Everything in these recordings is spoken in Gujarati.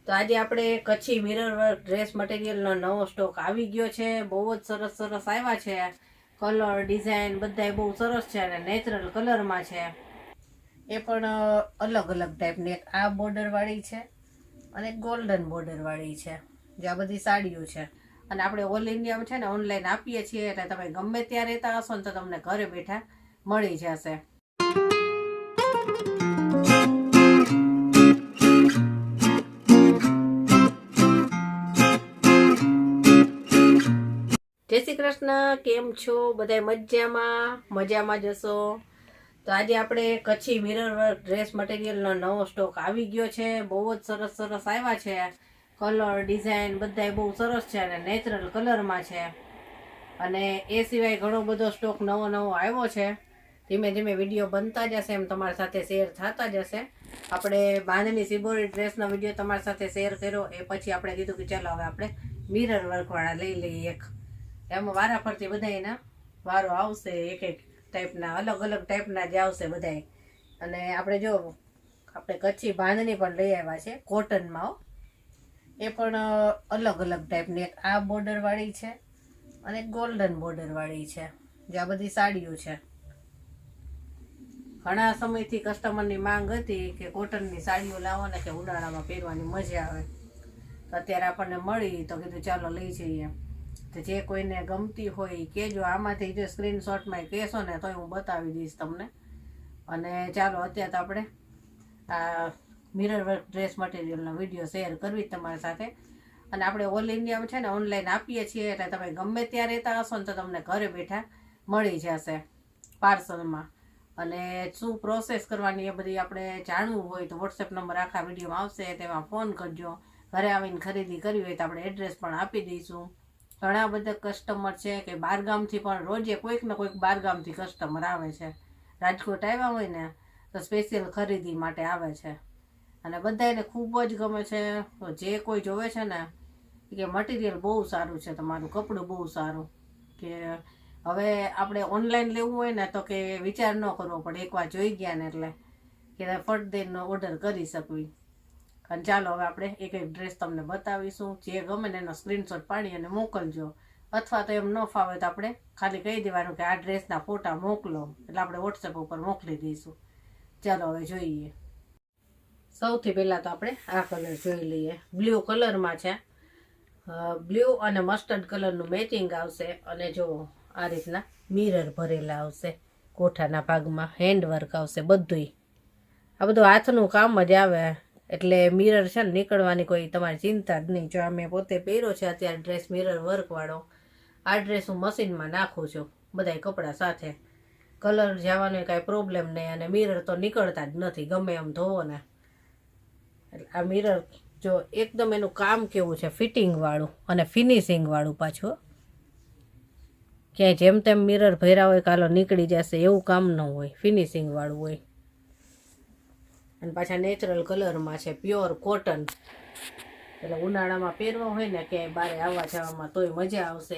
તો આજે આપણે કચ્છી મિરર વર્ક ડ્રેસ મટીરિયલનો નવો સ્ટોક આવી ગયો છે. બહુ જ સરસ સરસ આવ્યા છે. કલર ડિઝાઇન બધાય બહુ સરસ છે અને નેચરલ કલરમાં છે. એ પણ અલગ અલગ ટાઈપની, એક આ બોર્ડર વાળી છે અને ગોલ્ડન બોર્ડર વાળી છે. જે આ બધી સાડીઓ છે અને આપણે ઓલ ઇન્ડિયામાં છે ને ઓનલાઈન આપીએ છીએ, એટલે તમે ગમે ત્યાં રહેતા હશો ને તો તમને ઘરે બેઠા મળી જશે. જય શ્રી કૃષ્ણ, કેમ છો બધા? મજામાં જશો. તો આજે આપણે કચ્છી મિરર વર્ક ડ્રેસ મટીરિયલનો નવો સ્ટોક આવી ગયો છે. બહુ જ સરસ સરસ આવ્યા છે. કલર ડિઝાઇન બધાય બહુ સરસ છે અને નેચરલ કલરમાં છે. અને એ સિવાય ઘણો બધો સ્ટોક નવો આવ્યો છે. ધીમે ધીમે વિડીયો બનતા જશે, એમ તમારી સાથે શેર થતા જશે. આપણે બાંધણી સિબોરી ડ્રેસનો વિડીયો તમારી સાથે શેર કર્યો, એ પછી આપણે કીધું કે ચાલો હવે આપણે મિરર વર્કવાળા લઈ લઈએ એક. એમાં વારા ફરતી બધા એના વારો આવશે, એક એક ટાઈપના અલગ અલગ ટાઈપના જ આવશે બધાય. અને આપણે જો આપણે કચ્છી બાંધણી પણ લઈ આવ્યા છે કોટનમાં. એ પણ અલગ અલગ ટાઈપની, એક આ બોર્ડર વાળી છે અને ગોલ્ડન બોર્ડર વાળી છે. જે આ બધી સાડીઓ છે. ઘણા સમયથી કસ્ટમરની માંગ હતી કે કોટનની સાડીઓ લાવો ને કે ઉનાળામાં પહેરવાની મજા આવે. તો અત્યારે આપણને મળી તો કીધું ચાલો લઈ જઈએ. તો જે કોઈને ગમતી હોય કહેજો. આમાંથી જો સ્ક્રીનશોટમાં કહેશો ને તો હું બતાવી દઈશ તમને. અને ચાલો અત્યારે તો આપણે આ મિરર વર્ક ડ્રેસ મટીરિયલનો વિડીયો શેર કરવી જ તમારી સાથે. અને આપણે ઓલ ઇન્ડિયામાં છે ને ઓનલાઈન આપીએ છીએ, એટલે તમે ગમે ત્યાં રહેતા હશો ને તો તમને ઘરે બેઠા મળી જશે પાર્સલમાં. અને શું પ્રોસેસ કરવાની એ બધી આપણે જાણવું હોય તો વોટ્સએપ નંબર આખા વિડીયોમાં આવશે, તેમાં ફોન કરજો. ઘરે આવીને ખરીદી કરવી હોય તો આપણે એડ્રેસ પણ આપી દઈશું. ઘણા બધા કસ્ટમર છે કે બહારગામથી પણ રોજે કોઈક ને કોઈક બહારગામથી કસ્ટમર આવે છે. રાજકોટ આવ્યા હોય ને તો સ્પેશિયલ ખરીદી માટે આવે છે. અને બધાને ખૂબ જ ગમે છે. જે કોઈ જોવે છે ને કે મટીરિયલ બહુ સારું છે, તમારું કપડું બહુ સારું. કે હવે આપણે ઓનલાઈન લેવું હોય ને તો કે વિચાર ન કરવો પડે, એકવાર જોઈ ગયા ને એટલે કે ફટ દઈને ઓર્ડર કરી શકવી. અને ચાલો હવે આપણે એક એક ડ્રેસ તમને બતાવીશું. જે ગમે ને એનો સ્ક્રીનશોટ પાડી અને મોકલજો. અથવા તો એમ ન ફાવે તો આપણે ખાલી કહી દેવાનું કે આ ડ્રેસના ફોટા મોકલો, એટલે આપણે વોટ્સએપ ઉપર મોકલી દઈશું. ચાલો હવે જોઈએ. સૌથી પહેલાં તો આપણે આ કલર જોઈ લઈએ. બ્લુ કલરમાં છે. બ્લુ અને મસ્ટર્ડ કલરનું મેચિંગ આવશે. અને જો આ રીતના મિરર ભરેલા આવશે. કોઠાના ભાગમાં હેન્ડવર્ક આવશે બધુંય. આ બધું હાથનું કામ જ આવે, એટલે મિરર છે ને નીકળવાની કોઈ તમારી ચિંતા જ નહીં. જો આ મેં પોતે પહેર્યો છે અત્યારે ડ્રેસ મિરર વર્કવાળો. આ ડ્રેસ હું મશીનમાં નાખું છું બધાય કપડાં સાથે. કલર જવાનો કાંઈ પ્રોબ્લેમ નહીં અને મિરર તો નીકળતા જ નથી ગમે એમ ધોવો ને. એટલે આ મિરર જો એકદમ એનું કામ કેવું છે, ફિટિંગવાળું અને ફિનિશિંગવાળું પાછું. ક્યાંય જેમ તેમ મિરર ભર્યા હોય કાલો નીકળી જશે એવું કામ ન હોય, ફિનિશિંગવાળું હોય. અને પાછા નેચરલ કલરમાં છે, પ્યોર કોટન. એટલે ઉનાળામાં પહેરવા હોય ને ક્યાંય બહાર આવવા જવામાં તોય મજા આવશે.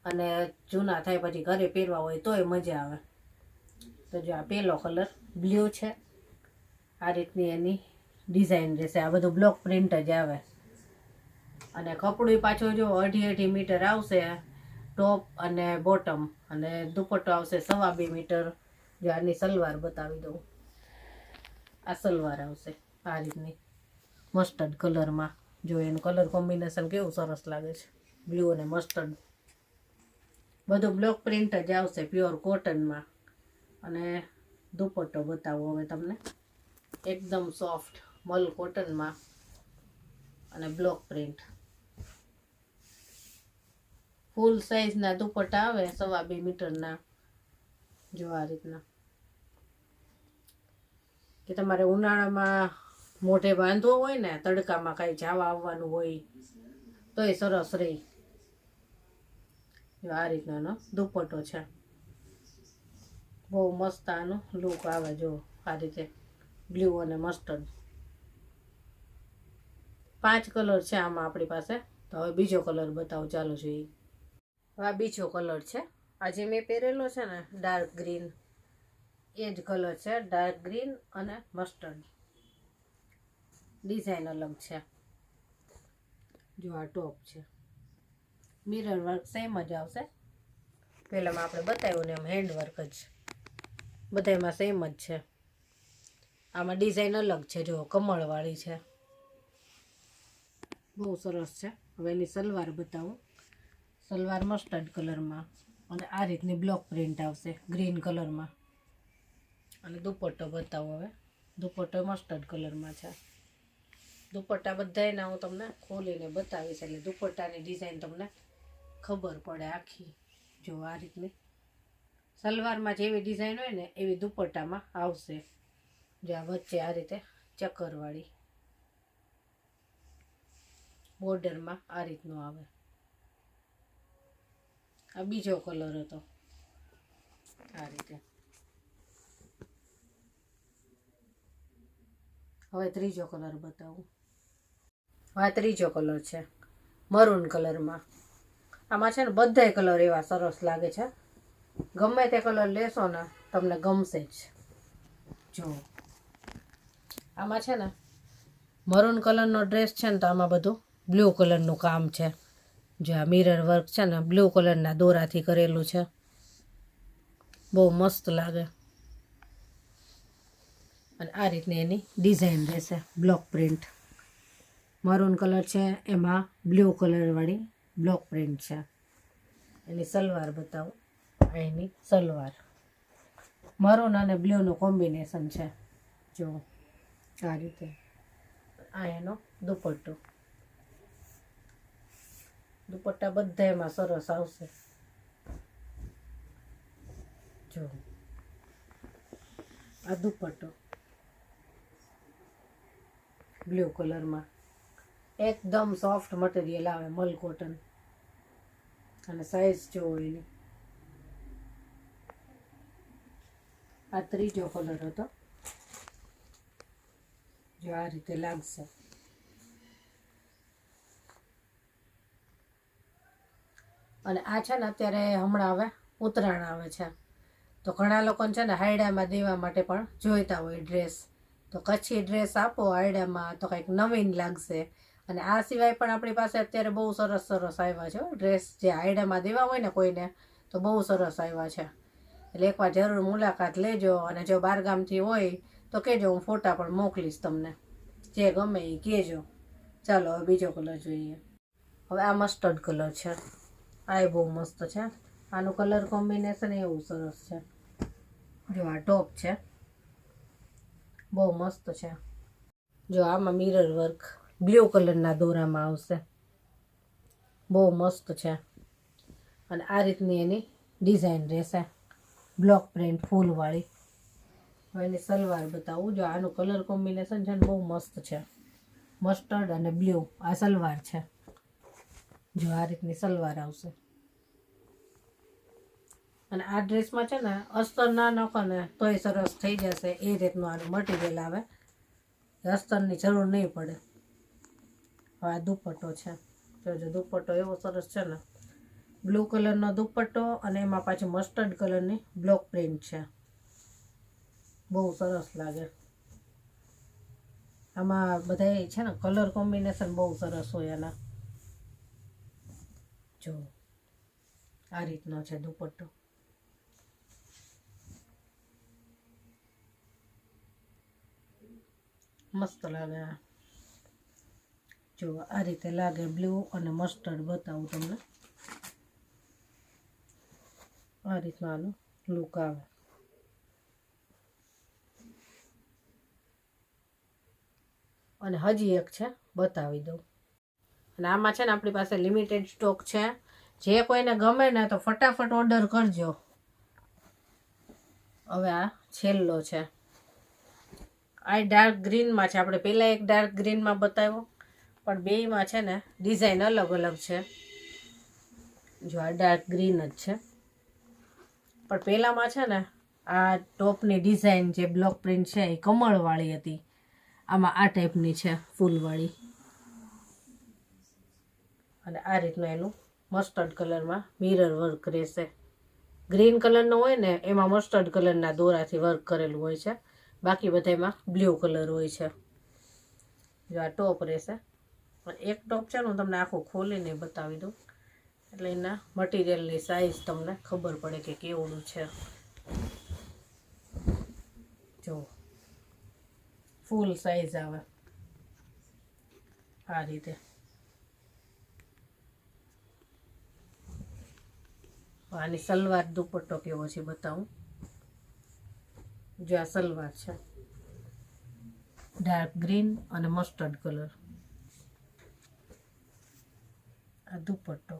અને જૂના થાય પછી ઘરે પહેરવા હોય તોય મજા આવે. તો જો આ પહેલો કલર બ્લુ છે. આ રીતની એની ડિઝાઇન રહેશે. આ બધું બ્લોક પ્રિન્ટ જ આવે. અને કપડું પાછું જો 2.5 મીટર આવશે ટોપ અને બોટમ. અને દુપટ્ટો આવશે 2.25 મીટર. જો આની સલવાર બતાવી દઉં. આ સલવાર આવશે આ રીતની મસ્ટર્ડ કલરમાં. જો એનું કલર કોમ્બિનેશન કેવું સરસ લાગે છે, બ્લુ અને મસ્ટર્ડ. બધું બ્લોક પ્રિન્ટ જ આવશે પ્યોર કોટનમાં. અને દુપટ્ટો બતાવું હવે તમને. એકદમ સોફ્ટ મલ કોટનમાં અને બ્લોક પ્રિન્ટ. ફૂલ સાઇઝના દુપટ્ટા આવે 2.25 મીટરના. જો આ રીતના કે તમારે ઉનાળામાં મોઢે બાંધવો હોય ને, તડકામાં કાંઈ જવા આવવાનું હોય તોય સરસ રહી. જો આ રીતનાનો દુપટ્ટો છે. બહુ મસ્ત આનો લુક આવે. જો આ રીતે બ્લુ અને મસ્ટર્ડ. 5 કલર છે આમાં આપણી પાસે. તો હવે બીજો કલર બતાવો, ચાલો જોઈએ. આ બીજો કલર છે. આ જે મેં પહેરેલો છે ને ડાર્ક ગ્રીન, એ જ કલર છે. ડાર્ક ગ્રીન અને મસ્ટર્ડ. ડિઝાઇન અલગ છે. જો આ ટોપ છે, મિરર વર્ક સેમ જ આવશે. પહેલાંમાં આપણે બતાવ્યું ને એમ હેન્ડ વર્ક જ, બધામાં સેમ જ છે. આમાં ડિઝાઇન અલગ છે, જો કમળવાળી છે, બહુ સરસ છે. હવે એની સલવાર બતાવું. સલવાર મસ્ટર્ડ કલરમાં અને આ રીતની બ્લોક પ્રિન્ટ આવશે ગ્રીન કલરમાં. અને દુપટ્ટો બતાવો. હવે દુપટ્ટો મસ્ટર્ડ કલરમાં છે. દુપટ્ટા બધાયના હું તમને ખોલીને બતાવીશ, એટલે દુપટ્ટાની ડિઝાઇન તમને ખબર પડે આખી. જો આ રીતની સલવારમાં જેવી ડિઝાઇન હોય ને એવી દુપટ્ટામાં આવશે. જો આ વચ્ચે આ રીતે ચક્કરવાળી બોર્ડરમાં આ રીતનું આવે. આ બીજો કલર હતો, આ રીતે. હવે ત્રીજો કલર બતાવું. આ ત્રીજો કલર છે મરૂન કલરમાં. આમાં છે ને બધાય કલર એવા સરસ લાગે છે. ગમે તે કલર લેશો ને તમને ગમશે જ. જો આમાં છે ને મરૂન કલરનો ડ્રેસ છે ને, તો આમાં બધું બ્લુ કલરનું કામ છે. જો આ મિરર વર્ક છે ને બ્લુ કલરના દોરાથી કરેલું છે, બહુ મસ્ત લાગે. અને આ રીતની એની ડિઝાઇન રહેશે, બ્લોક પ્રિન્ટ. મરૂન કલર છે, એમાં બ્લુ કલરવાળી બ્લોક પ્રિન્ટ છે. એની સલવાર બતાવું. એની સલવાર મરૂન અને બ્લુનું કોમ્બિનેશન છે. જો આ રીતે. આ એનો દુપટ્ટો. દુપટ્ટા બધા એમાં સરસ આવશે. જો આ દુપટ્ટો બ્લુ કલરમાં, એકદમ સોફ્ટ મટીરિયલ આવે, મલ કોટન. અને સાઈઝ જોવો એની. આ ત્રીજો કલર હતો. જો આ રીતે લાગશે. અને આ છે ને અત્યારે હમણાં હવે ઉત્તરાયણ આવે છે, તો ઘણા લોકોને છે ને હાયડામાં દેવા માટે પણ જોઈતા હોય ડ્રેસ. તો કચ્છી ડ્રેસ આપો હાયડામાં તો કંઈક નવીન લાગશે. અને આ સિવાય પણ આપણી પાસે અત્યારે બહુ સરસ સરસ આવ્યા છે ડ્રેસ, જે હાયડામાં દેવા હોય ને કોઈને, તો બહુ સરસ આવ્યા છે. એટલે એકવાર જરૂર મુલાકાત લેજો. અને જો બહારગામથી હોય તો કહેજો, હું ફોટા પણ મોકલીશ તમને. જે ગમે એ કહેજો. ચાલો હવે બીજો કલર જોઈએ. હવે આ મસ્ટર્ડ કલર છે. આ બહુ મસ્ત છે. આનું કલર કોમ્બિનેશન એવું સરસ છે. જો આ ટોપ છે, બહુ મસ્ત છે. જો આમાં મિરર વર્ક બ્લુ કલરના દોરામાં આવશે, બહુ મસ્ત છે. અને આ રીતની એની ડિઝાઇન રહેશે, બ્લોક પ્રિન્ટ ફૂલવાળી. હવે એની સલવાર બતાવું. જો આનું કલર કોમ્બિનેશન છે ને બહુ મસ્ત છે. મસ્ટર્ડ અને બ્લુ આ સલવાર છે. જો આ રીતની સલવાર આવશે. અને આ ડ્રેસમાં છે ને અસ્તર ના નાખો ને તોય સરસ થઈ જશે, એ રીતનું આનું મટીરિયલ આવે. અસ્તરની જરૂર નહીં પડે. હવે આ દુપટ્ટો છે. જો દુપટ્ટો એવો સરસ છે ને, બ્લુ કલરનો દુપટ્ટો અને એમાં પાછી મસ્ટર્ડ કલરની બ્લોક પ્રિન્ટ છે. બહુ સરસ લાગે. આમાં બધા છે ને કલર કોમ્બિનેશન બહુ સરસ હોય એના. જો આ રીતનો છે દુપટ્ટો. મસ્ત લાગે. જો આ રીતે લાગે બ્લુ અને મસ્ટર્ડ. બતાવું તમને. આ રીતનું આનું લુક આવે. અને હજી એક છે, બતાવી દઉં. અને આમાં છે ને આપણી પાસે લિમિટેડ સ્ટોક છે. જે કોઈને ગમે ને તો ફટાફટ ઓર્ડર કરજો. હવે આ છેલ્લો છે. આ ડાર્ક ગ્રીનમાં છે. આપણે પહેલાં એક ડાર્ક ગ્રીનમાં બતાવ્યો, પણ બેયમાં છે ને ડિઝાઇન અલગ અલગ છે. જો આ ડાર્ક ગ્રીન જ છે, પણ પહેલાંમાં છે ને આ ટોપની ડિઝાઇન જે બ્લોક પ્રિન્ટ છે એ કમળવાળી હતી. આમાં આ ટાઈપની છે ફૂલવાળી. અને આ રીતનું એનું મસ્ટર્ડ કલરમાં મિરર વર્ક રહેશે. ગ્રીન કલરનો હોય ને એમાં મસ્ટર્ડ કલરના દોરાથી વર્ક કરેલું હોય છે. બાકી બધામાં બ્લુ કલર હોય છે. જો આ ટોપ રહેશે. એક ટોપ છે ને હું તમને આખું ખોલીને બતાવી દઉં, એટલે એના મટીરિયલની સાઇઝ તમને ખબર પડે કે કેવડું છે. જો ફૂલ સાઇઝ આવે આ રીતે. આની સલવાર દુપટ્ટો કેવો છે બતાવું. જો આ સલવાર છે, ડાર્ક ગ્રીન અને મસ્ટર્ડ કલર. આ દુપટ્ટો.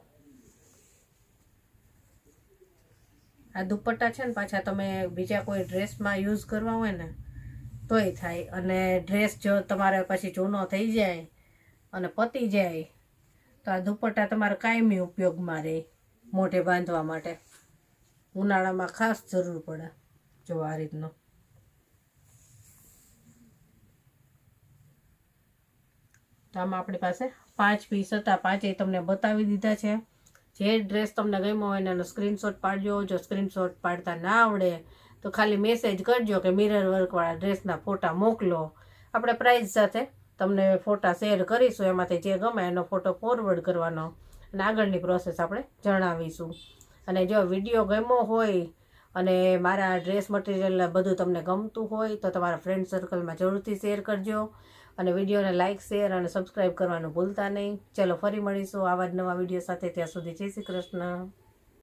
આ દુપટ્ટા છે ને પાછા તમે બીજા કોઈ ડ્રેસમાં યુઝ કરવા હોય ને તોય થાય, અને ડ્રેસ જો તમારે પછી જૂનો થઈ જાય અને પતી જાય તો આ દુપટ્ટા તમારે કાયમી ઉપયોગમાં રહે, મોઢે બાંધવા માટે. ઉનાળામાં ખાસ જરૂર પડે. જો આ રીતનો. તો આમાં આપણી પાસે 5 પીસ હતા, 5 તમને બતાવી દીધા છે. જે ડ્રેસ તમને ગમ્યો હોય એનો સ્ક્રીનશોટ પાડજો. જો સ્ક્રીનશોટ પાડતા ના આવડે તો ખાલી મેસેજ કરજો કે મિરર વર્કવાળા ડ્રેસના ફોટા મોકલો. આપણે પ્રાઇઝ સાથે તમને ફોટા શેર કરીશું, એમાંથી જે ગમે એનો ફોટો ફોરવર્ડ કરવાનો અને આગળની પ્રોસેસ આપણે જણાવીશું. અને જો વિડીયો ગમ્યો હોય અને મારા ડ્રેસ મટીરિયલ બધું તમને ગમતું હોય તો તમારા ફ્રેન્ડ સર્કલમાં જરૂરથી શેર કરજો. અને વિડીયોને લાઇક, શેર અને સબસ્ક્રાઈબ કરવાનું ભૂલતા નહીં. ચલો ફરી મળીશું આવા જ નવા વિડીયો સાથે. ત્યાં સુધી જય શ્રી કૃષ્ણ.